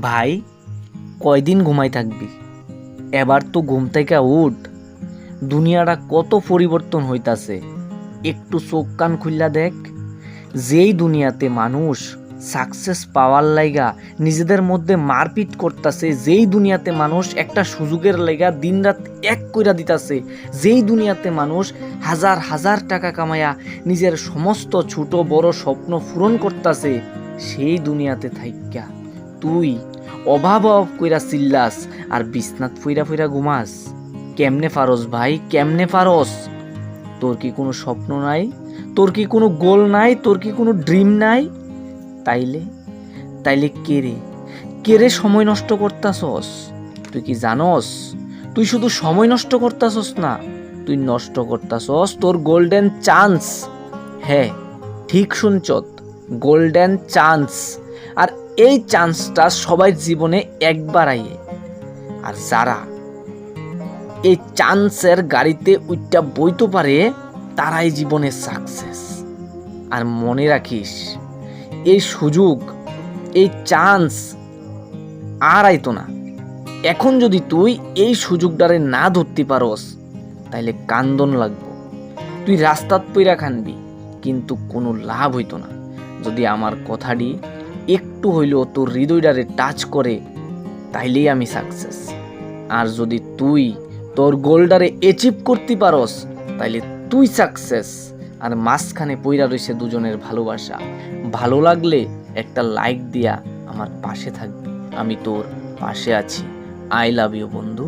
ভাই, কয়দিন ঘুমাই থাকবি? এবার তো ঘুম থেকে উঠ। দুনিয়াটা কত পরিবর্তন হইতাছে, একটু চোখ কান খুললা দেখ। যেই দুনিয়াতে মানুষ সাকসেস পাওয়ার লাইগা নিজেদের মধ্যে মারপিট করতেছে, যেই দুনিয়াতে মানুষ একটা সুযোগের লাইগা দিনরাত এক কইরা দিতাছে, যেই দুনিয়াতে মানুষ হাজার হাজার টাকা কামায়া নিজের সমস্ত ছোট বড় স্বপ্ন পূরণ করতেছে, সেই দুনিয়াতে থাইক্কা তুই অভাব কইরা চিল্লাস আর বিছনাত ফইরা ফইরা ঘুমাস। কেমনে পারস ভাই, কেমনে পারস? তোর কি কোনো স্বপ্ন নাই? তোর কি কোনো গোল নাই? তোর কি কোনো ড্রিম নাই? তাইলে তাইলে কেরে সময় নষ্ট করতাছস? তুই কি জানস তুই শুধু সময় নষ্ট করতাছস না, তুই নষ্ট করতাছস তোর গোল্ডেন চান্স। হ্যাঁ, ঠিক শুনছত, গোল্ডেন চান্স। আর এই চান্সটা সবাই জীবনে একবার আইয়ে। আর যারা এই চান্সের গাড়িতে উইটা বইতে পারে তারাই জীবনে সাকসেস। আর মনে রাখিস, এই সুযোগ, এই চান্স আর আইতো না। এখন যদি তুই এই সুযোগটারে না ধরতে পারস, তাইলে কান্দন লাগবো। তুই রাস্তাত পইরা খানবি, কিন্তু কোনো লাভ হইতো না। যদি আমার কথাটি একটু হইলেও তোর হৃদয়টারে টাচ করে, তাইলেই আমি সাকসেস। আর যদি তুই তোর গোলটারে অ্যাচিভ করতে পারস, তাইলে তুই সাকসেস। আর মাঝখানে পইরা রইছে দুজনের ভালোবাসা। ভালো লাগলে একটা লাইক দিয়া আমার পাশে থাকবি। আমি তোর পাশে আছি। আই লাভ ইউ বন্ধু।